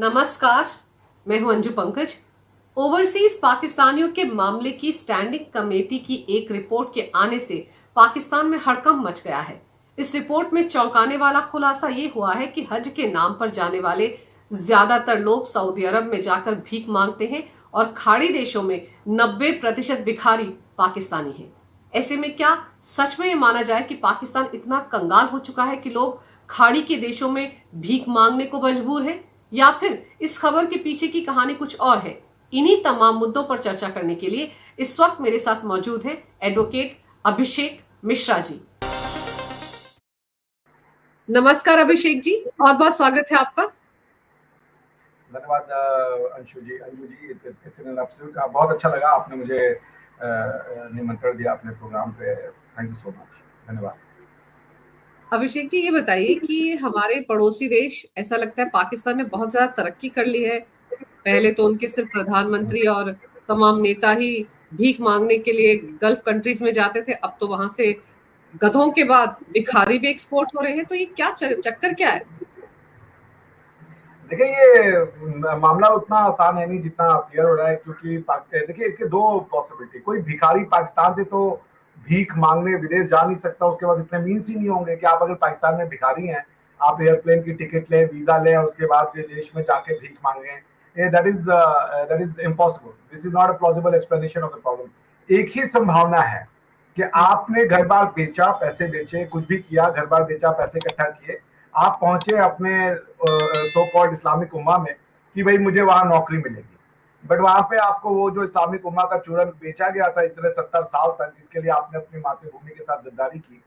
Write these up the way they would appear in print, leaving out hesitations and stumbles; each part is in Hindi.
नमस्कार, मैं हूं अंजू पंकज। ओवरसीज पाकिस्तानियों के मामले की स्टैंडिंग कमेटी की एक रिपोर्ट के आने से पाकिस्तान में हड़कंप मच गया है। इस रिपोर्ट में चौंकाने वाला खुलासा ये हुआ है कि हज के नाम पर जाने वाले ज्यादातर लोग सऊदी अरब में जाकर भीख मांगते हैं और खाड़ी देशों में 90% भिखारी पाकिस्तानी हैं। ऐसे में क्या सच में ये माना जाए कि पाकिस्तान इतना कंगाल हो चुका है कि लोग खाड़ी के देशों में भीख मांगने को मजबूर है, या फिर इस खबर के पीछे की कहानी कुछ और है? इन्हीं तमाम मुद्दों पर चर्चा करने के लिए इस वक्त मेरे साथ मौजूद हैं एडवोकेट अभिषेक मिश्रा जी। नमस्कार अभिषेक जी, बहुत बहुत स्वागत है आपका। धन्यवाद Anju ji, it's an absolute. बहुत अच्छा लगा, आपने मुझे निमंत्रण दिया अपने प्रोग्राम पे। थैंक यू सो मच, धन्यवाद। अभिषेक जी, ये बताइए कि हमारे पड़ोसी देश, ऐसा लगता है पाकिस्तान ने बहुत ज्यादा तरक्की कर ली है। पहले तो उनके सिर्फ प्रधानमंत्री और तमाम नेता ही भीख मांगने के लिए गल्फ कंट्रीज में जाते थे, अब तो वहां से गधों के बाद भिखारी भी एक्सपोर्ट हो रहे हैं। तो ये क्या चक्कर क्या है? देखिए, ये मामला उतना आसान है नहीं जितना क्लियर हो रहा है, क्योंकि देखिए इसके दो पॉसिबिलिटी। कोई भिखारी पाकिस्तान से तो भीख मांगने विदेश जा नहीं सकता, उसके पास इतने मीन्स ही नहीं होंगे कि आप अगर पाकिस्तान में भिखारी हैं, आप एयरप्लेन की टिकट लें, वीजा लें, उसके बाद विदेश में जाके भीख मांगे। That is impossible. This is not a plausible explanation of the problem. एक ही संभावना है कि आपने घर बार बेचा, पैसे बेचे, कुछ भी किया, घर बार बेचा, पैसे इकट्ठा किए, आप पहुंचे अपने सो कॉल्ड इस्लामिक उम्मा में कि भाई मुझे वहां नौकरी मिलेगी। बट वहां पे आपको वो जो इस्लामिक उम्मा का चूरन बेचा गया था इतने 70 साल तक, जिसके लिए आपने अपनी मातृभूमि के साथ गद्दारी की,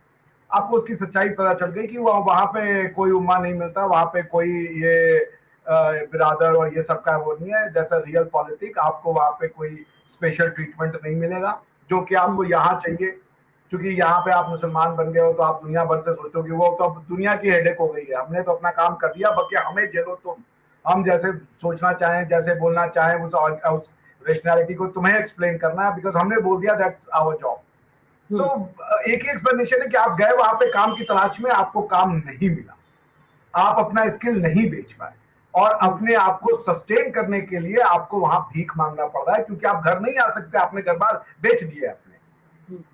आपको उसकी सच्चाई पता चल गई कि वहां पे कोई उम्मा नहीं मिलता, वहां पे कोई ये बिरादर और ये सब का वो नहीं है। जैसा रियल पॉलिटिक, आपको वहां पे कोई स्पेशल ट्रीटमेंट नहीं मिलेगा जो कि आपको यहाँ चाहिए। क्योंकि यहाँ पे आप मुसलमान बन गए हो तो आप दुनिया भर से सोचते हो कि वो तो अब दुनिया की हेडेक हो गई है, हमने तो अपना काम कर दिया, बाकी हमें झेलो तुम। हम जैसे सोचना चाहें, जैसे बोलना चाहें, उस रेशनैलिटी को तुम्हें एक्सप्लेन करना है, बिकॉज हमने बोल दिया दैट्स आवर जॉब। तो एक ही एक्सप्लेनेशन है कि आप गए वहां पे काम की तलाश में, आपको काम नहीं मिला, आप अपना स्किल नहीं बेच पाए, और अपने आप को सस्टेन करने के लिए आपको वहां भीख मांगना पड़ रहा है, क्योंकि आप घर नहीं आ सकते, आपने घर बार बेच दिए अपने।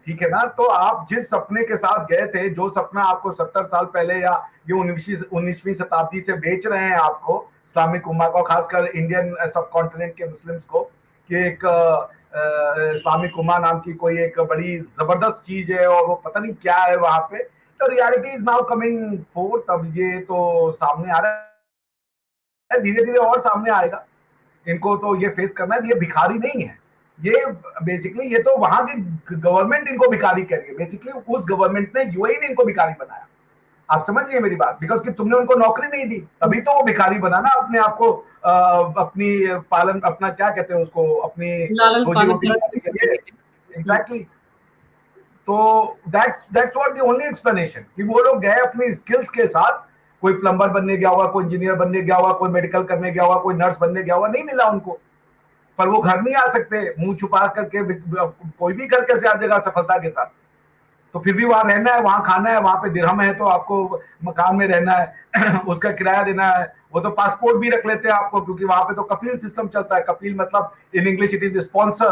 ठीक है ना? तो आप जिस सपने के साथ गए थे, जो सपना आपको 70 साल पहले या ये 19वीं शताब्दी से बेच रहे हैं आपको इस्लामिक उम्मा को, खासकर इंडियन सब कॉन्टिनेंट के मुस्लिम्स को, कि एक इस्लामिक उम्मा नाम की कोई एक बड़ी जबरदस्त चीज है और वो पता नहीं क्या है वहां पे। तो reality is now coming fourth. अब ये तो सामने आ रहा है, धीरे धीरे और सामने आएगा। इनको तो ये फेस करना है, ये भिखारी नहीं है, ये बेसिकली ये तो वहां की गवर्नमेंट इनको भिखारी कह रही है। बेसिकली उस गवर्नमेंट ने, यूएई ने इनको भिखारी बनाया। आप समझ रही है मेरी बात? बिकॉज कि तुमने उनको नौकरी नहीं दी, तभी तो वो भिखारी बना ना अपने आप को। अपनी पालन, अपना क्या कहते हैं उसको, अपनी लालन रोजी पालन रोटी बनाने के लिए। एग्जैक्टली। तो that's what the only explanation, कि वो लोग गए अपनी स्किल्स के साथ। कोई प्लम्बर बनने गया होगा, कोई इंजीनियर बनने गया होगा, कोई मेडिकल करने गया होगा, कोई नर्स बनने गया होगा, नहीं मिला उनको। पर वो घर नहीं आ सकते मुंह छुपा करके, कोई भी घर कैसे आ जाएगा सफलता के साथ? तो फिर भी वहां रहना है, वहां खाना है, वहां पे दिरहम है तो आपको मकान में रहना है उसका किराया देना है। वो तो पासपोर्ट भी रख लेते हैं आपको, क्योंकि वहां पे तो कफील सिस्टम चलता है। कफील मतलब in English it is sponsor.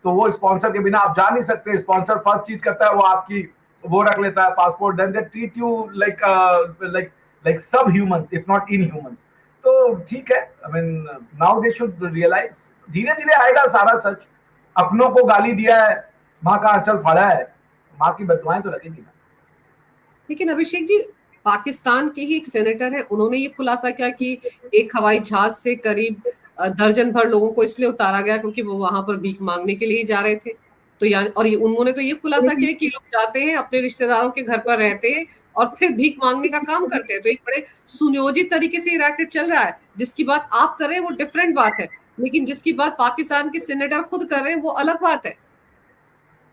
तो वो स्पॉन्सर के बिना आप जा नहीं सकते। स्पॉन्सर फर्स्ट चीज करता है वो आपकी वो रख लेता है passport, then they treat you like like subhumans if not inhumans. तो ठीक है, I mean now they should realize. धीरे धीरे आएगा सारा सच। अपनों को गाली दिया है, माँ का आंचल फाड़ा है, माँ की बदुआएं तो लगेगी ना। लेकिन अभिषेक जी, पाकिस्तान के ही एक सेनेटर हैं, उन्होंने ये खुलासा किया कि एक हवाई जहाज से करीब दर्जन भर लोगों को इसलिए उतारा गया क्योंकि वो वहां पर भीख मांगने के लिए जा रहे थे। तो उन्होंने तो ये खुलासा किया कि लोग जाते हैं, अपने रिश्तेदारों के घर पर रहते हैं और फिर भीख मांगने का काम करते हैं। तो एक बड़े सुनियोजित तरीके से ये रैकेट चल रहा है। जिसकी बात आप कर रहे हैं वो डिफरेंट बात है, लेकिन जिसकी बात पाकिस्तान के सेनेटर खुद कर रहे हैं वो अलग बात है।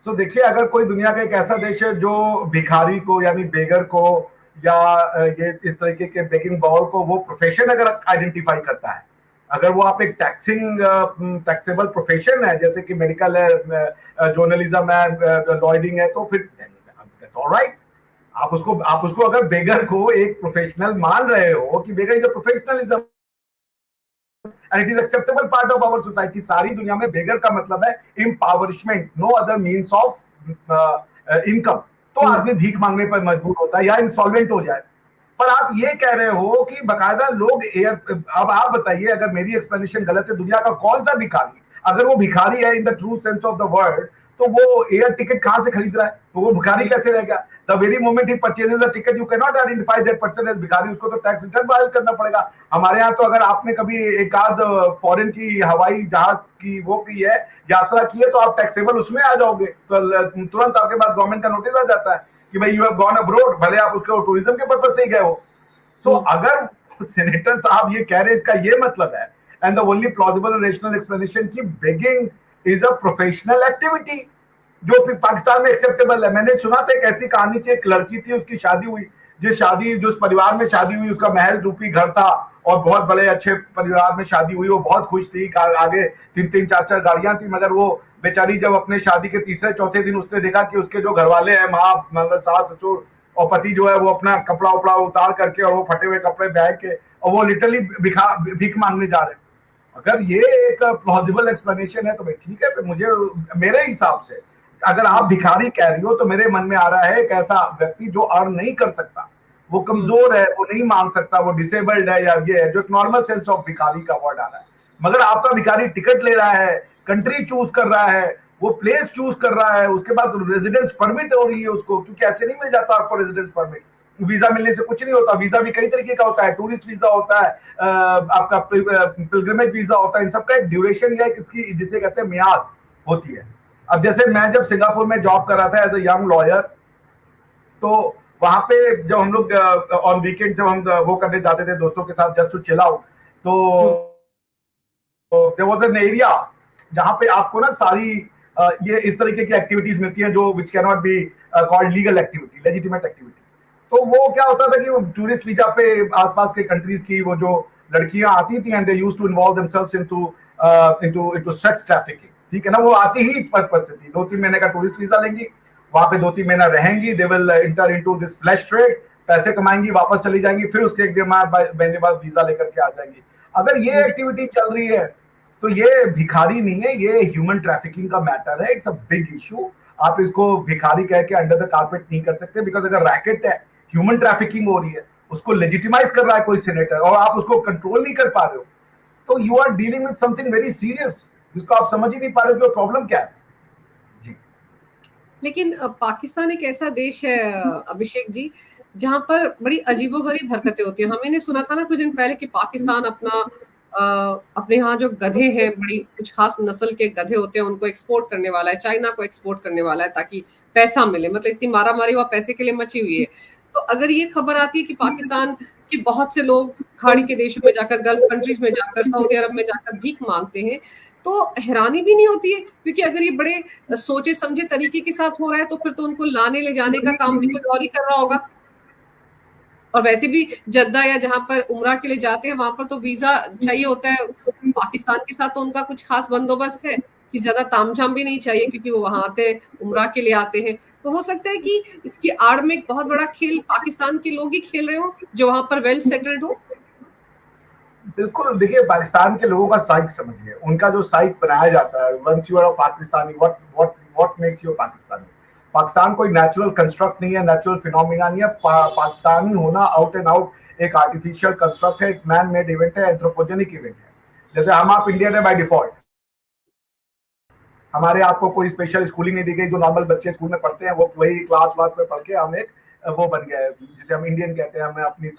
तो देखिए, अगर कोई दुनिया का एक ऐसा देश है जो भिखारी को, यानी बेगर को, या ये इस तरीके के बेगिंग बॉल को वो प्रोफेशन अगर आइडेंटिफाई करता है, अगर वो आप एक टैक्सेबल प्रोफेशन है, जैसे कि मेडिकल है, जर्नलिज्म है, लॉयरिंग है, तो फिर दैट्स ऑलराइट। आप उसको अगर बेगर को एक प्रोफेशनल मान रहे हो कि beggar is a professionalism, and it is acceptable part of our society. सारी दुनिया में बेगर का मतलब है impoverishment, no other means of income. तो आदमी भीख मांगने पर मजबूर होता है या इंसॉल्वेंट हो जाए। पर आप ये कह रहे हो कि बकायदा लोग एयर, अब आप बताइए अगर मेरी एक्सप्लेनेशन गलत है, दुनिया का कौन सा भिखारी, अगर वो भिखारी है in the true sense of the word, तो वो एयर टिकट कहां से खरीद रहा है, तो वो भिखारी कैसे रह गया? The very moment he purchases a ticket you can not identify that person as भिखारी, उसको तो टैक्स रिटर्न फाइल करना पड़ेगा। हमारे यहाँ तो अगर आपने कभी एक आध फॉरेन की हवाई जहाज की वो की है, यात्रा की है, तो आप टैक्सेबल उसमें आ जाओगे, तो तुरंत आपके पास गवर्नमेंट का नोटिस आ जाता है कि भाई यू हैव गॉन अब्रोड, भले आप उसके टूरिज्म के पर्पज से ही गए हो। सो अगर सेनेटर साहब ये कह रहे हैं, इसका ये मतलब है, and the only plausible and rational explanation की begging is a professional activity जो पाकिस्तान में एक्सेप्टेबल है। मैंने सुना था एक ऐसी कहानी की, एक लड़की थी, उसकी शादी हुई, जिस परिवार में शादी हुई उसका महल रूपी घर था और बहुत बड़े अच्छे परिवार में शादी हुई, वो बहुत खुश थी, आगे 3-3 4-4 गाड़ियां थी, मगर वो बेचारी जब अपने शादी के तीसरे चौथे दिन उसने देखा कि उसके जो घर वाले हैं, माँ मतलब सास ससुर और पति जो है, वो अपना कपड़ा उपड़ा उतार करके और वो फटे हुए कपड़े बहन के और वो लिटरली भीख मांगने जा रहे हैं। अगर ये एक प्लॉजिबल एक्सप्लेनेशन है तो भाई ठीक है, तो मुझे मेरे हिसाब से अगर आप भिखारी कह रही हो तो मेरे मन में आ रहा है एक ऐसा व्यक्ति जो अर्न नहीं कर सकता, वो कमजोर है, वो नहीं मांग सकता, वो डिसेबल्ड है या ये है, जो एक नॉर्मल सेंस ऑफ भिखारी का वर्ड आ रहा है। मगर आपका भिखारी टिकट ले रहा है, कंट्री चूज कर रहा है, वो प्लेस चूज कर रहा है, उसके बाद रेजिडेंस परमिट हो रही है उसको, क्योंकि ऐसे नहीं मिल जाता आपको रेजिडेंस परमिट। वीजा मिलने से कुछ नहीं होता, वीजा भी कई तरीके का होता है, टूरिस्ट वीजा होता है, आपका पिलग्रिमेज वीजा होता है, इन सबका एक ड्यूरेशन या इसकी जिसे कहते हैं मियाद होती है। अब जैसे मैं जब सिंगापुर में जॉब कर रहा था एज अ यंग लॉयर, तो वहां पे जब हम लोग ऑन वीकेंड जब हम वो करने जाते थे दोस्तों के साथ जस्ट टू चिल आउट, तो देयर वाज एन एरिया जहां पे आपको ना सारी ये इस तरीके की एक्टिविटीज मिलती हैं जो which can not be called legal activity, legitimate activity. तो वो क्या होता था कि वो टूरिस्ट वीजा पे आसपास के कंट्रीज की वो जो लड़कियां आती थी and they used to involve themselves into sex trafficking, ठीक है ना। वो आती ही पर्पस से थी, 2-3 महीने का टूरिस्ट वीजा लेंगी, वहां पे 2-3 महीना रहेंगी, they will inter into this flash trade, पैसे कमाएंगी, वापस चली जाएंगी, फिर उसके एक महीने बाद वीजा लेकर के आ जाएंगी। अगर ये एक्टिविटी चल रही है तो ये भिखारी नहीं है, ये ह्यूमन ट्रैफिकिंग का मैटर है, इट्स अ बिग इशू। आप इसको भिखारी कह के अंडर द कारपेट नहीं कर सकते, बिकॉज अगर रैकेट है, ह्यूमन ट्रैफिकिंग हो रही है, उसको लेजिटिमाइज कर रहा है कोई सीनेटर और आप उसको कंट्रोल नहीं कर पा रहे हो, तो you are dealing with something very serious जिसको आप समझ ही नहीं पा रहे हो कि प्रॉब्लम क्या है। जी। लेकिन पाकिस्तान एक ऐसा देश है अभिषेक जी, जहां पर बड़ी अजीबोगरीब हरकतें होती हैं। हमने सुना था ना कुछ दिन पहले कि पाकिस्तान अपने यहाँ जो गधे हैं, बड़ी कुछ खास नस्ल के गधे होते हैं, उनको एक्सपोर्ट करने वाला है, चाइना को एक्सपोर्ट करने वाला है ताकि पैसा मिले। मतलब इतनी मारा मारी वहां पैसे के लिए मची हुई है। तो अगर ये खबर आती है कि पाकिस्तान के बहुत से लोग खाड़ी के देशों में जाकर, गल्फ कंट्रीज में जाकर, सऊदी अरब में जाकर भीख मांगते हैं, तो हैरानी भी नहीं होती है? क्योंकि अगर ये बड़े सोचे समझे तरीके के साथ हो रहा है तो फिर तो उनको लाने ले जाने का काम भी कोई और ही कर रहा होगा। और वैसे भी जद्दा या जहां पर उमरा के लिए जाते हैं वहां पर तो वीजा चाहिए होता है। पाकिस्तान के साथ तो उनका कुछ खास बंदोबस्त है कि ज्यादा तामझाम भी नहीं चाहिए, क्योंकि वो वहां आते हैं, उमरा के लिए आते हैं। तो हो सकता है कि इसकी आड़ में एक बहुत बड़ा खेल पाकिस्तान के लोग ही खेल रहे हो जो वहां पर वेल सेटल्ड हो। बिल्कुल, देखिए पाकिस्तान के लोगों का साइक समझिए, उनका जो साइक बनाया जाता है, once you are a Pakistani, what makes you Pakistani. Pakistan कोई नेचुरल कंस्ट्रक्ट नहीं है, नेचुरल फिनोमिना नहीं है। पाकिस्तानी होना आउट एंड आउट एक आर्टिफिशियल कंस्ट्रक्ट है, एक मैन मेड इवेंट है, एंथ्रोपोजेनिक इवेंट है। जैसे हम आप इंडियन है बाय डिफॉल्ट, हमारे आपको कोई स्पेशल स्कूलिंग नहीं दी गई, जो नॉर्मल बच्चे स्कूल में पढ़ते हैं वो वही क्लास में पढ़ के हम एक वो बन गया है जिसे हम इंडियन कहते हैं। हमें अपनी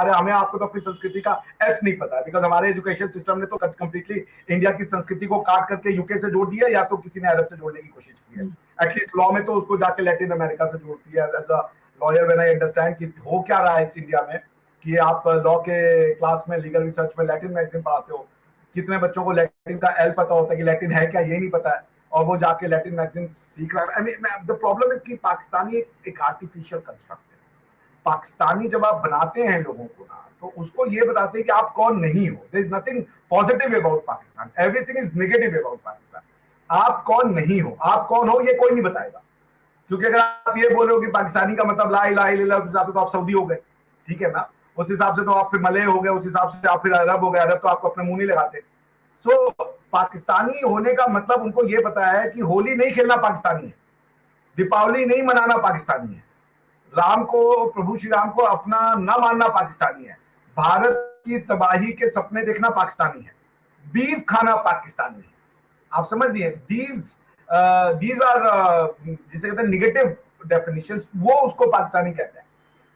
हमें आपको तो अपनी संस्कृति का एस नहीं पता, बिकॉज हमारे एजुकेशन सिस्टम ने तो कंप्लीटली इंडिया की संस्कृति को काट करके यूके से जोड़ दिया, या तो किसी ने अरब से जोड़ने की कोशिश की है। एटलीस्ट लॉ में तो उसको जाके लैटिन अमेरिका से जोड़ दिया। As a lawyer when I understand कि हो क्या रहा है इस इंडिया में, कि आप लॉ के क्लास में, लीगल रिसर्च में लैटिन मैगजीन पढ़ाते हो, कितने बच्चों को लैटिन का एल पता होता है कि लैटिन है क्या ये नहीं पता है, और वो जाके लैटिन मैगजीन सीख रहा है। I mean the problem is कि पाकिस्तानी एक आर्टिफिशियल कंस्ट्रक्ट है। पाकिस्तानी जब आप बनाते हैं लोगों को ना, तो उसको ये बताते हैं कि आप कौन नहीं हो। There is nothing positive about Pakistan, everything is negative about Pakistan. आप कौन नहीं हो, आप कौन हो ये कोई नहीं बताएगा, क्योंकि अगर आप ये बोल रहे हो कि पाकिस्तानी का मतलब ला इलाहा इल्लल्लाह, तो आप सऊदी हो गए, ठीक है ना। उस हिसाब से तो आप फिर मलय हो गए, उस हिसाब से आप फिर अरब हो गए, अरब तो आपको अपने मुंह नहीं लगाते। सो पाकिस्तानी होने का मतलब उनको ये पता है कि होली नहीं खेलना पाकिस्तानी है, दीपावली नहीं मनाना पाकिस्तानी है, राम को, प्रभु श्री राम को अपना न मानना पाकिस्तानी है, भारत की तबाही के सपने देखना पाकिस्तानी है, बीफ खाना पाकिस्तानी है। आप समझ लिए, दीज आर जिसे कहते हैं निगेटिव डेफिनेशन, वो उसको पाकिस्तानी कहते हैं।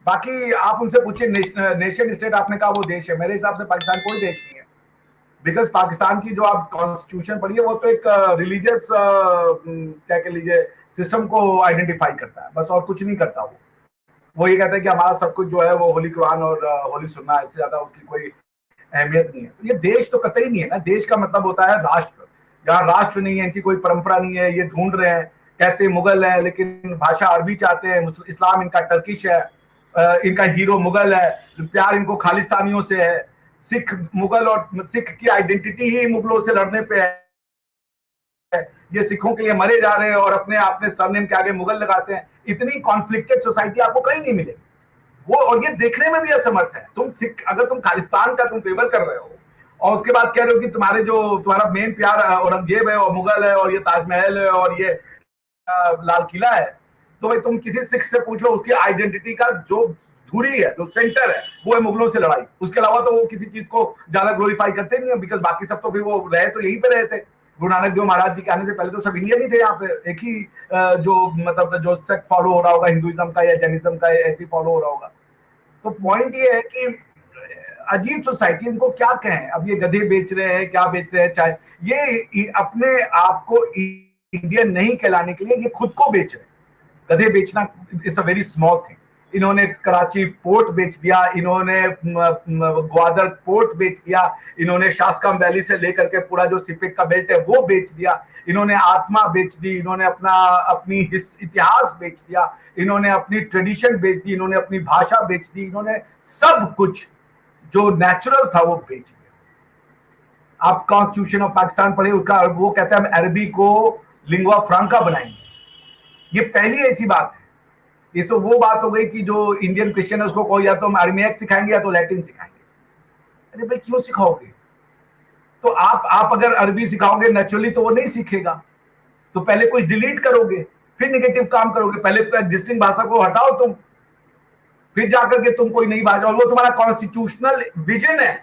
बाकी आप उनसे पूछिए नेशन स्टेट, आपने कहा वो देश है, मेरे हिसाब से पाकिस्तान कोई देश नहीं है। बिकॉज पाकिस्तान की जो आप कॉन्स्टिट्यूशन पढ़िए वो तो एक रिलीजियस क्या कह लीजिए सिस्टम को आइडेंटिफाई करता है, बस और कुछ नहीं करता। वो ये कहता है कि हमारा सब कुछ जो है वो होली कुरान और होली सुनना, इससे ज्यादा उसकी कोई अहमियत नहीं है। ये देश तो कतई नहीं है ना, देश का मतलब होता है राष्ट्र। यहाँ राष्ट्र नहीं है, इनकी कोई परंपरा नहीं है, ये ढूंढ रहे हैं, कहते मुगल है लेकिन भाषा अरबी चाहते हैं, इस्लाम इनका टर्किश है, इनका हीरो मुगल है, प्यार इनको खालिस्तानियों से है, सिख मुगल और सिख की आइडेंटिटी ही मुगलों से लड़ने पे है, ये सिखों के लिए मरे जा रहे हैं और अपने सरनेम के आगे मुगल लगाते हैं। इतनी कॉन्फ्लिक्टेड सोसाइटी आपको कहीं नहीं मिलेगी वो, और ये देखने में भी असमर्थ है। तुम सिख, अगर तुम खालिस्तान का तुम फेवर कर रहे हो और उसके बाद कह रहे हो कि तुम्हारा मेन प्यार औरंगजेब है और मुगल है और ये ताजमहल है और ये लाल किला है, तो भाई तुम किसी सिख से पूछो, उसकी आइडेंटिटी का जो धुरी है, जो सेंटर है, वो है मुगलों से लड़ाई। उसके अलावा तो वो किसी चीज को ज्यादा ग्लोरीफाई करते नहीं है, बिकॉज बाकी सब तो फिर वो रहे तो यहीं पे रहे थे। गुरु नानक देव महाराज जी के आने से पहले तो सब इंडियन ही थे यहाँ पे, एक ही जो मतलब जो सेक्ट फॉलो हो रहा होगा हिंदुइज्म का या जैनिज्म का, ऐसे फॉलो हो रहा होगा। तो पॉइंट ये है कि अजीब सोसाइटी, इनको क्या कहें, अब ये गधे बेच रहे हैं, क्या बेच रहे हैं, चाहे ये अपने आप को इंडियन नहीं कहलाने के लिए ये खुद को बेच रहे हैं। गधे बेचना is a very small thing. इन्होंने कराची पोर्ट बेच दिया, इन्होंने ग्वादर पोर्ट बेच दिया, इन्होंने शासकाम वैली से लेकर के पूरा जो सिपेट का बेल्ट है वो बेच दिया, इन्होंने आत्मा बेच दी, इन्होंने अपनी इतिहास बेच दिया, इन्होंने अपनी ट्रेडिशन बेच दी, इन्होंने अपनी भाषा बेच दी, इन्होंने सब कुछ जो नेचुरल था वो बेच दिया। आप कॉन्स्टिट्यूशन ऑफ पाकिस्तान पढ़े, उसका वो कहता है हम अरबी को लिंगुआ फ्रांका बनाएंगे। ये पहली ऐसी बात है। ये तो वो बात हो गई कि जो इंडियन क्रिश्चियन है उसको कोई या तो हम अरमेनिक सिखाएंगे या तो लैटिन सिखाएंगे। अरे भाई क्यों सिखाओगे? तो आप अगर अरबी सिखाओगे नेचुरली तो वो नहीं सीखेगा, तो पहले कुछ डिलीट करोगे फिर निगेटिव काम करोगे। पहले तो एग्जिस्टिंग भाषा को हटाओ तुम, फिर जाकर के तुम कोई नई भाषा, और वो तुम्हारा कॉन्स्टिट्यूशनल विजन है।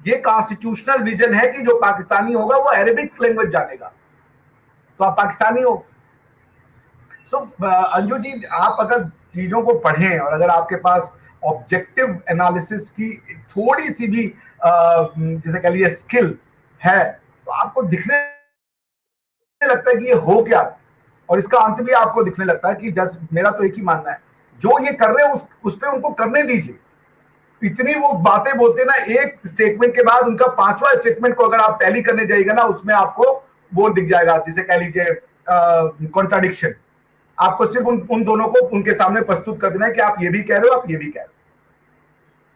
ये कॉन्स्टिट्यूशनल विजन है कि जो पाकिस्तानी होगा वो अरेबिक लैंग्वेज जानेगा, तो आप पाकिस्तानी हो। सो अंजू जी, आप अगर चीजों को पढ़ें और अगर आपके पास ऑब्जेक्टिव एनालिसिस की थोड़ी सी भी जैसे कह लीजिए स्किल है, तो आपको दिखने लगता है कि ये हो क्या, और इसका अंत भी आपको दिखने लगता है कि मेरा तो एक ही मानना है, जो ये कर रहे हैं उस पे उनको करने दीजिए। इतनी वो बातें बोलते ना, एक स्टेटमेंट के बाद उनका पांचवा स्टेटमेंट को अगर आप टैली करने जाइएगा ना, उसमें आपको वो दिख जाएगा, जिसे कह लीजिए कॉन्ट्राडिक्शन। आपको सिर्फ उन दोनों को उनके सामने प्रस्तुत कर देना है कि आप ये भी कह रहे हो, आप ये भी कह रहे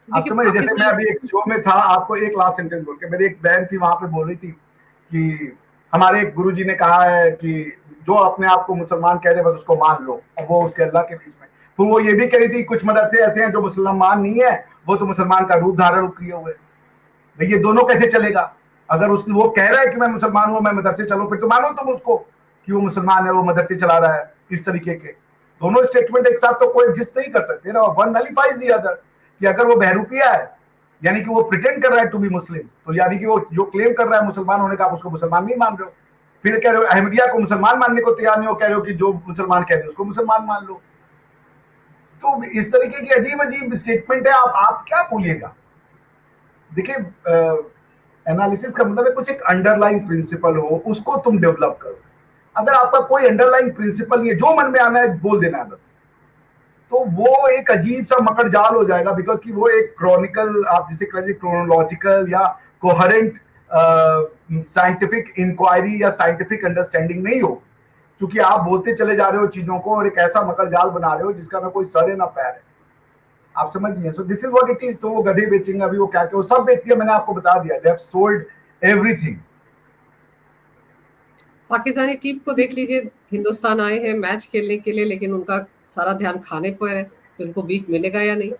हो। आप समझ, जैसे मैं अभी एक शो में था, आपको एक लास्ट सेंटेंस बोल के, मेरी एक बहन थी वहां पे बोल रही थी कि हमारे एक गुरुजी ने कहा है कि जो अपने आप को मुसलमान कह दे बस उसको मान लो, और वो उसके अल्लाह के बीच में। तो वो ये भी कह रही थी कुछ मदरसे ऐसे हैं जो मुसलमान नहीं है, वो तो मुसलमान का रूप धारण किए हुए। ये दोनों कैसे चलेगा? अगर वो कह रहा है कि मैं मुसलमान हूं, मैं मदरसे चलो, फिर तो मानो तुम उसको कि वो मुसलमान है, वो मदरसे चला रहा है। इस तरीके के दोनों स्टेटमेंट एक साथ तो कोई एग्जिस्ट नहीं कर सकते ना, वन नलिफाइज द अदर। कि अगर वो बहरूपिया है, यानी कि वो प्रिटेंड कर रहा है टू बी मुस्लिम, तो यानी कि वो जो क्लेम कर रहा है मुसलमान होने का, आप उसको मुसलमान नहीं मान रहे हो। फिर कह रहे हो अहमदिया को मुसलमान मानने को तैयार नहीं हो, कह रहे हो कि जो मुसलमान कह रहे हो उसको मुसलमान मान लो। तो इस तरीके की अजीब अजीब स्टेटमेंट है। आप क्या बोलिएगा? देखिए, एनालिसिस का मतलब है कुछ एक अंडरलाइन प्रिंसिपल हो, उसको तुम डेवलप करो। अगर आपका कोई अंडरलाइन प्रिंसिपल नहीं है, जो मन में आना है बोल देना है बस, तो वो एक अजीब सा मकर जाल हो जाएगा। बिकॉज कि वो एक क्रॉनिकल, आप जिसे कहेंगे क्रोनोलॉजिकल या कोहेरेंट साइंटिफिक इंक्वायरी या साइंटिफिक अंडरस्टैंडिंग नहीं हो, क्योंकि आप बोलते चले जा रहे हो चीजों को और एक ऐसा मकर जाल बना रहे हो जिसका ना कोई सर है ना पैर है। आप समझ गए? So this is what it is. तो वो गधे बेचेंगे, अभी वो क्या क्या वो सब बेच दिया, मैंने आपको बता दिया, they have sold everything. Pakistani team को देख लीजिए, हिंदुस्तान आए हैं मैच खेलने के लिए, लेकिन उनका सारा ध्यान खाने पर है कि उनको बीफ मिलेगा या नहीं।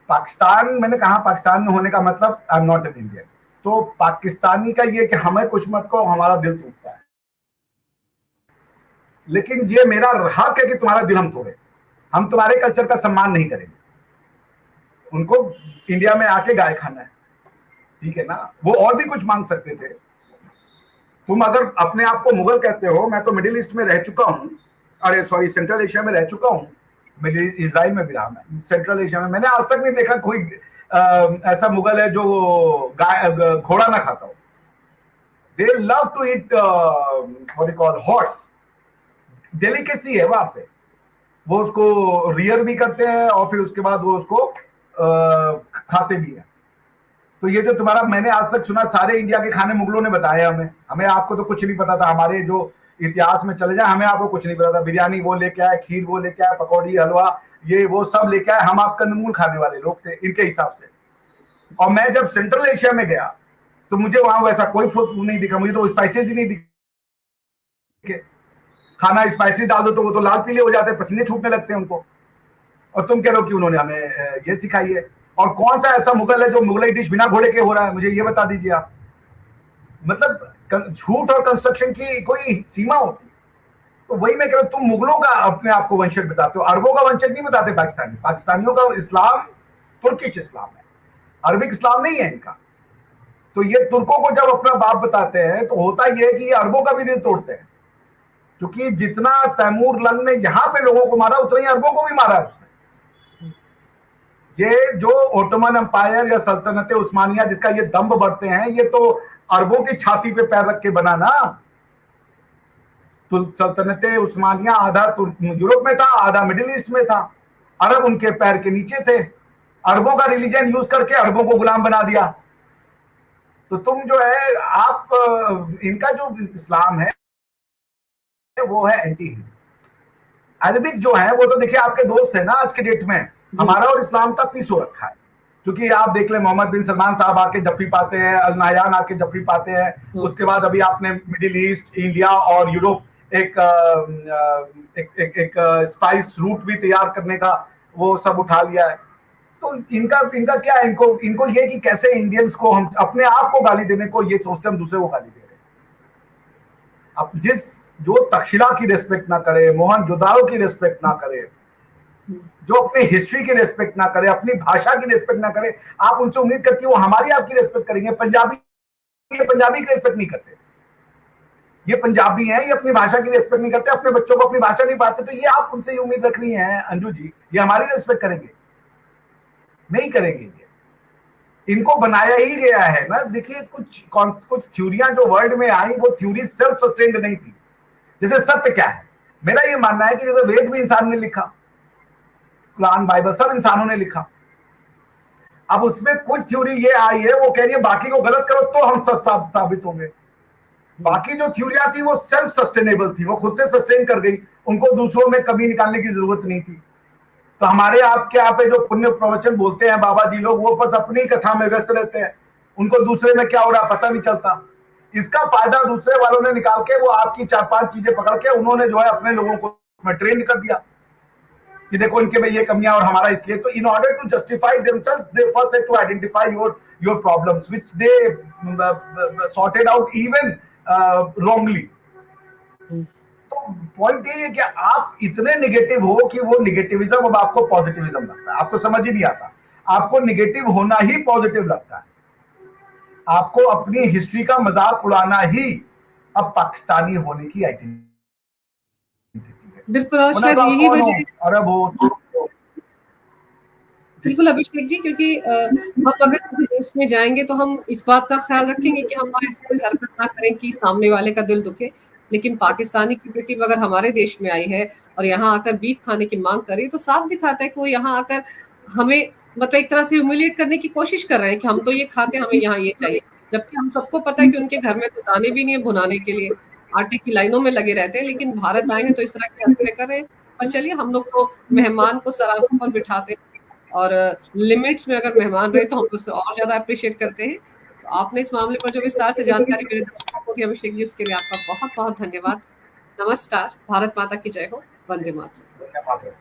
पाकिस्तान, मैंने कहा पाकिस्तान में होने का मतलब I am not an Indian. तो पाकिस्तानी का ये कि हमें कुछ मत को, हमारा दिल टूटता है, लेकिन ये मेरा हक है कि तुम्हारा दिल हम तोड़े। हम तुम्हारे कल्चर का सम्मान नहीं करेंगे। उनको इंडिया में आके गाय खाना है, ठीक है ना, वो और भी कुछ मांग सकते थे। तुम अगर अपने आप को मुगल कहते हो, मैं तो मिडिल ईस्ट में रह चुका हूं, अरे सॉरी सेंट्रल एशिया में रह चुका हूं, मेरे इजराइल में भी रहा मैं, सेंट्रल एशिया में मैंने आज तक नहीं देखा कोई ऐसा मुगल है जो गाय घोड़ा ना खाता हो। They love to eat what you call horse, delicacy है वहां पे, वो उसको रियर भी करते हैं और फिर उसके बाद वो उसको खाते भी हैं। तो ये जो तुम्हारा, मैंने आज तक सुना सारे इंडिया के खाने मुगलों ने बताए हमें, हमें आपको तो कुछ नहीं पता था। हमारे जो इतिहास में चले जाए, हमें आपको कुछ नहीं पता था। बिरयानी वो लेके आए, खीर वो लेके आए, पकौड़ी हलवा ये वो सब लेके आए। हम आप कंदमूल खाने वाले लोग थे इनके हिसाब से। और मैं जब सेंट्रल एशिया में गया तो मुझे वहां वैसा कोई फूड नहीं दिखा, मुझे तो स्पाइसेस ही नहीं दिखे। खाना स्पाइसी डाल दो तो वो तो लाल पीले हो जाते हैं, पसीने छूटने लगते हैं उनको। और तुम कह रहे हो कि उन्होंने हमें ये सिखाई है। और कौन सा ऐसा मुगल है जो मुगलई डिश बिना घोड़े के हो रहा है, मुझे ये बता दीजिए आप। मतलब झूठ और कंस्ट्रक्शन की कोई सीमा होती। तो वही मैं कह रहा हूं, तुम मुगलों का अपने आप को वंशज बताते हो, अरबों का वंशज नहीं बताते पाकिस्तानी। पाकिस्तानियों का इस्लाम तुर्किश इस्लाम है, अरबिक इस्लाम नहीं है इनका। तो ये तुर्कों को जब अपना बाप बताते हैं तो होता यह है कि ये अरबों का भी दिल तोड़ते हैं, क्योंकि जितना तैमूर लंग ने यहां पे लोगों को मारा उतना ही अरबों को भी मारा है उसने। ये जो ओटोमन एम्पायर या सल्तनत उस्मानिया जिसका ये दम्भ बढ़ते हैं, ये तो अरबों की छाती पे पैर रख के बना ना। तो सल्तनत उस्मानिया आधा यूरोप में था, आधा मिडिल ईस्ट में था, अरब उनके पैर के नीचे थे। अरबों का रिलीजन यूज करके अरबों को गुलाम बना दिया। तो तुम जो है आप इनका जो इस्लाम है वो है एंटी हिंदू। अरबिक जो है वो तो देखिए आपके दोस्त है ना आज के डेट में। हमारा और इस्लाम का पीस हो रखा है, क्योंकि आप देख ले मोहम्मद बिन सलमान साहब आके जफ्फी पाते हैं, अल नायान आके जफ्फी पाते हैं। उसके बाद अभी आपने मिडिल ईस्ट, इंडिया और यूरोप एक स्पाइस रूट भी तैयार करने का वो सब उठा लिया है। तो इनका क्या है, इनको ये कि कैसे इंडियंस को हम अपने आप को गाली देने को ये सोचते हम दूसरे को गाली दे रहे हैं। अब जो तक्षशिला की रिस्पेक्ट ना करे, मोहनजोदाड़ो की रिस्पेक्ट ना करे, जो अपनी हिस्ट्री की रिस्पेक्ट ना करे, अपनी भाषा की रिस्पेक्ट ना करे, आप उनसे उम्मीद करती है वो हमारी आपकी रिस्पेक्ट करेंगे। पंजाबी की रिस्पेक्ट नहीं करते, ये पंजाबी हैं, ये अपनी भाषा की रिस्पेक्ट नहीं करते, अपने बच्चों को अपनी भाषा नहीं पाते। तो ये आप उनसे ये उम्मीद रख रही हैं अंजू जी, ये हमारी रिस्पेक्ट करेंगे? नहीं करेंगे। ये इनको बनाया ही गया है ना। देखिए कुछ थ्योरियां जो वर्ल्ड में आई, वो थ्योरी सेल्फ सस्टेन्ड नहीं थी। जैसे सत्य क्या है, मेरा ये मानना है कि जैसे वेद भी इंसान ने लिखा, कुरान, बाइबल सब इंसानों ने लिखा। अब उसमें कुछ थ्योरी ये आई है, वो कह रही है बाकी को गलत करो तो हम सच साबित होंगे। बाकी जो थ्योरियां थी वो सेल्फ सस्टेनेबल थी, वो खुद से सस्टेन कर गई, उनको दूसरों में कमी निकालने की जरूरत नहीं थी। तो हमारे आपके यहाँ पे जो पुण्य प्रवचन बोलते हैं बाबा जी लोग, वो बस अपनी कथा में व्यस्त रहते हैं, उनको दूसरे में क्या हो रहा पता नहीं चलता। इसका फायदा दूसरे वालों ने निकाल के वो आपकी 4-5 चीजें पकड़ के उन्होंने जो है अपने लोगों को ट्रेंड कर दिया कि देखो इनके में ये कमियां और हमारा इसलिए। तो in order to justify themselves they first had to identify your problems which they sorted out even wrongly. तो पॉइंट ये है कि आप इतने नेगेटिव हो कि वो नेगेटिविज्म अब आपको पॉजिटिविज्म लगता है, आपको समझ ही नहीं आता। आपको नेगेटिव होना ही पॉजिटिव लगता है, आपको अपनी हिस्ट्री का मजाक उड़ाना ही अब पाकिस्तानी होने की आइडेंटिटी है। बिल्कुल, और शायद यही वजह, अरब हो बिल्कुल अभिषेक जी, क्योंकि हम अगर किसी देश में जाएंगे तो हम इस बात का ख्याल रखेंगे कि हम वहाँ ऐसी कोई हरकत ना करें कि सामने वाले का दिल दुखे। लेकिन पाकिस्तानी की बेटी अगर हमारे देश में आई है और यहाँ आकर बीफ खाने की मांग करे, तो साफ दिखाता है कि वो यहाँ आकर हमें मतलब एक तरह से ह्यूमिलिएट करने की कोशिश कर रहे हैं कि हम तो ये खाते हैं, हमें यहाँ ये चाहिए। जबकि हम सबको पता है कि उनके घर में तो दाने भी नहीं है भुनाने के लिए, आटे की लाइनों में लगे रहते हैं, लेकिन भारत आए हैं तो इस तरह की हरकतें कर रहे हैं। पर चलिए, हम लोग तो मेहमान को सराहों पर बिठाते हैं और लिमिट्स में अगर मेहमान रहे तो हम उससे और ज्यादा अप्रिशिएट करते हैं। तो आपने इस मामले पर जो विस्तार से जानकारी मेरे दर्शकों को दी अभिषेक जी, उसके लिए आपका बहुत बहुत धन्यवाद। नमस्कार। भारत माता की जय हो। वंदे मातरम।